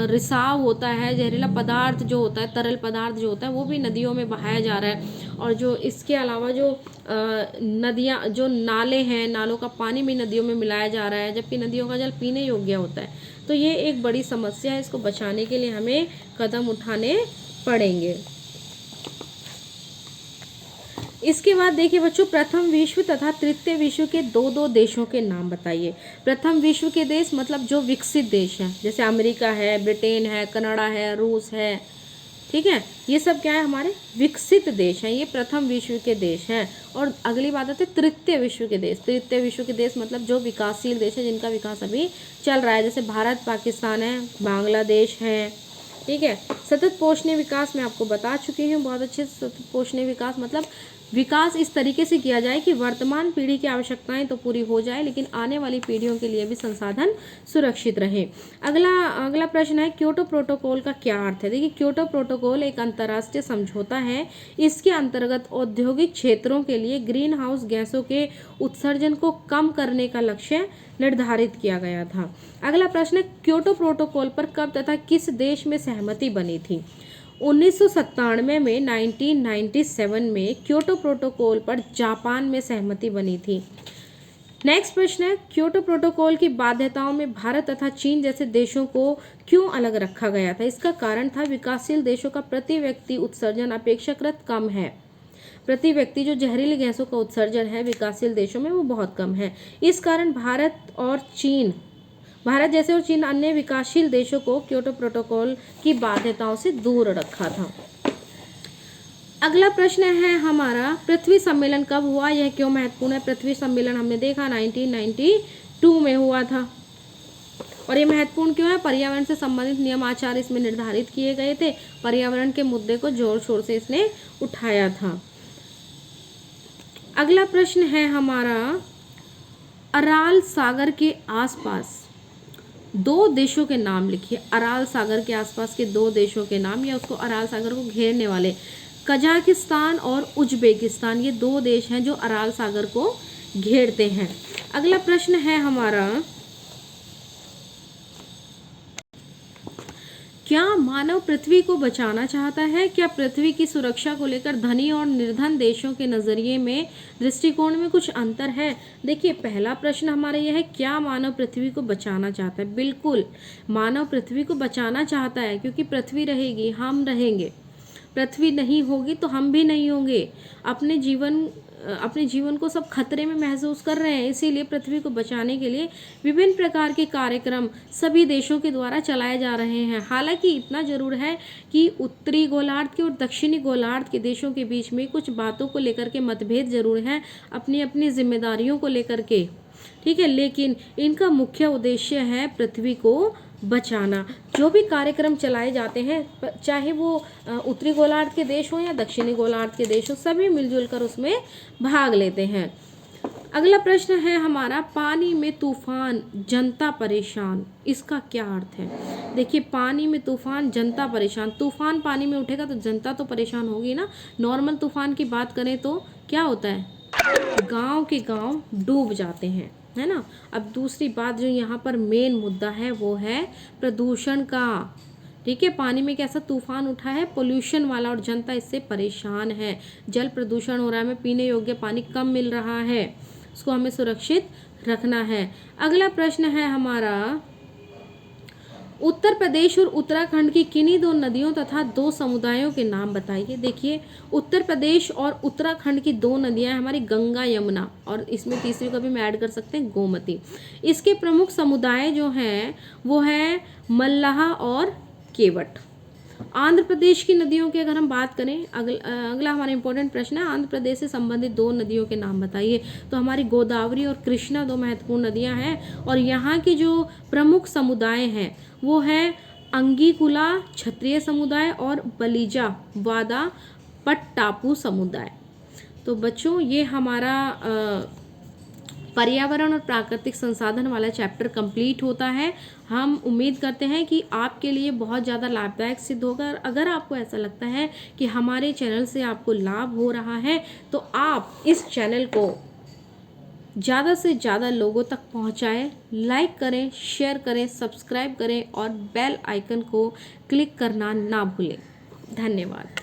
रिसाव होता है, जहरीला पदार्थ जो होता है, तरल पदार्थ जो होता है, वो भी नदियों में बहाया जा रहा है। और जो इसके अलावा जो नदियाँ, जो नाले हैं, नालों का पानी भी नदियों में मिलाया जा रहा है, जबकि नदियों का जल पीने योग्य होता है। तो ये एक बड़ी समस्या है, इसको बचाने के लिए हमें कदम उठाने पड़ेंगे। इसके बाद देखिए बच्चों, प्रथम विश्व तथा तृतीय विश्व के दो देशों के नाम बताइए। प्रथम विश्व के देश मतलब जो विकसित देश हैं, जैसे अमेरिका है, ब्रिटेन है, कनाडा है, रूस है, ठीक है, ये सब क्या है, हमारे विकसित देश हैं, ये प्रथम विश्व के देश हैं। और अगली बात आती है तृतीय विश्व के देश। तृतीय विश्व के देश मतलब जो विकासशील देश है, जिनका विकास अभी चल रहा है, जैसे भारत, पाकिस्तान है, बांग्लादेश है, ठीक है। सतत पोषणीय विकास मैं आपको बता चुकी हूँ बहुत अच्छे से। सतत पोषणीय विकास मतलब विकास इस तरीके से किया जाए कि वर्तमान पीढ़ी की आवश्यकताएं तो पूरी हो जाए, लेकिन आने वाली पीढ़ियों के लिए भी संसाधन सुरक्षित रहे। अगला प्रश्न है, क्योटो प्रोटोकॉल का क्या अर्थ है। देखिए क्योटो प्रोटोकॉल एक अंतर्राष्ट्रीय समझौता है। इसके अंतर्गत औद्योगिक क्षेत्रों के लिए ग्रीन हाउस गैसों के उत्सर्जन को कम करने का लक्ष्य निर्धारित किया गया था। अगला प्रश्न है, क्योटो प्रोटोकॉल पर कब तथा किस देश में सहमति बनी थी। 1997 में 1997 में क्योटो प्रोटोकॉल पर जापान में सहमति बनी थी। नेक्स्ट प्रश्न है, क्योटो प्रोटोकॉल की बाध्यताओं में भारत तथा चीन जैसे देशों को क्यों अलग रखा गया था। इसका कारण था विकासशील देशों का प्रति व्यक्ति उत्सर्जन अपेक्षाकृत कम है। प्रति व्यक्ति जो जहरीली गैसों का उत्सर्जन है विकासशील देशों में वो बहुत कम है। इस कारण भारत जैसे और चीन अन्य विकासशील देशों को क्योटो प्रोटोकॉल की बाध्यताओं से दूर रखा था। अगला प्रश्न है हमारा, पृथ्वी सम्मेलन कब हुआ, यह क्यों महत्वपूर्ण है। पृथ्वी सम्मेलन हमने देखा 1992 में हुआ था। और ये महत्वपूर्ण क्यों है, पर्यावरण से संबंधित नियम आचार इसमें निर्धारित किए गए थे। पर्यावरण के मुद्दे को जोर शोर से इसने उठाया था। अगला प्रश्न है हमारा, अराल सागर के आसपास दो देशों के नाम लिखिए। अराल सागर के आसपास के दो देशों के नाम, या उसको अराल सागर को घेरने वाले, कजाकिस्तान और उज्बेकिस्तान, ये दो देश हैं जो अराल सागर को घेरते हैं। अगला प्रश्न है हमारा, क्या मानव पृथ्वी को बचाना चाहता है। क्या पृथ्वी की सुरक्षा को लेकर धनी और निर्धन देशों के नज़रिए में, दृष्टिकोण में कुछ अंतर है। देखिए पहला प्रश्न हमारा यह है, क्या मानव पृथ्वी को बचाना चाहता है। बिल्कुल मानव पृथ्वी को बचाना चाहता है, क्योंकि पृथ्वी रहेगी हम रहेंगे, पृथ्वी नहीं होगी तो हम भी नहीं होंगे। अपने जीवन को सब खतरे में महसूस कर रहे हैं, इसीलिए पृथ्वी को बचाने के लिए विभिन्न प्रकार के कार्यक्रम सभी देशों के द्वारा चलाए जा रहे हैं। हालांकि इतना जरूर है कि उत्तरी गोलार्ध के और दक्षिणी गोलार्ध के देशों के बीच में कुछ बातों को लेकर के मतभेद जरूर हैं, अपनी अपनी जिम्मेदारियों को लेकर के, ठीक है, लेकिन इनका मुख्य उद्देश्य है पृथ्वी को बचाना। जो भी कार्यक्रम चलाए जाते हैं, चाहे वो उत्तरी गोलार्ध के देश हो या दक्षिणी गोलार्ध के देश हो, सभी मिलजुल कर उसमें भाग लेते हैं। अगला प्रश्न है हमारा, पानी में तूफान जनता परेशान, इसका क्या अर्थ है? देखिए, पानी में तूफान जनता परेशान, तूफान पानी में उठेगा तो जनता तो परेशान होगी ना। नॉर्मल तूफान की बात करें तो क्या होता है, गांव के गांव डूब जाते हैं, है ना। अब दूसरी बात जो यहाँ पर मेन मुद्दा है वो है प्रदूषण का। ठीक है, पानी में कैसा तूफान उठा है, पोल्यूशन वाला, और जनता इससे परेशान है। जल प्रदूषण हो रहा है, हमें पीने योग्य पानी कम मिल रहा है, उसको हमें सुरक्षित रखना है। अगला प्रश्न है हमारा, उत्तर प्रदेश और उत्तराखंड की किन्हीं दो नदियों तथा दो समुदायों के नाम बताइए। देखिए, उत्तर प्रदेश और उत्तराखंड की दो नदियां हैं हमारी, गंगा यमुना, और इसमें तीसरी को भी हम ऐड कर सकते हैं, गोमती। इसके प्रमुख समुदाय जो हैं वो है मल्लाह और केवट। आंध्र प्रदेश की नदियों की अगर हम बात करें, अगला हमारा इंपॉर्टेंट प्रश्न है, आंध्र प्रदेश से संबंधित दो नदियों के नाम बताइए। तो हमारी गोदावरी और कृष्णा दो महत्वपूर्ण नदियां हैं, और यहाँ की जो प्रमुख समुदाय हैं वो है अंगीकुला क्षत्रिय समुदाय और बलिजा वादा पट्टापू समुदाय। तो बच्चों, ये हमारा पर्यावरण और प्राकृतिक संसाधन वाला चैप्टर कंप्लीट होता है। हम उम्मीद करते हैं कि आपके लिए बहुत ज़्यादा लाभदायक सिद्ध होगा। अगर आपको ऐसा लगता है कि हमारे चैनल से आपको लाभ हो रहा है तो आप इस चैनल को ज़्यादा से ज़्यादा लोगों तक पहुंचाएं, लाइक करें, शेयर करें, सब्सक्राइब करें और बेल आइकन को क्लिक करना ना भूलें। धन्यवाद।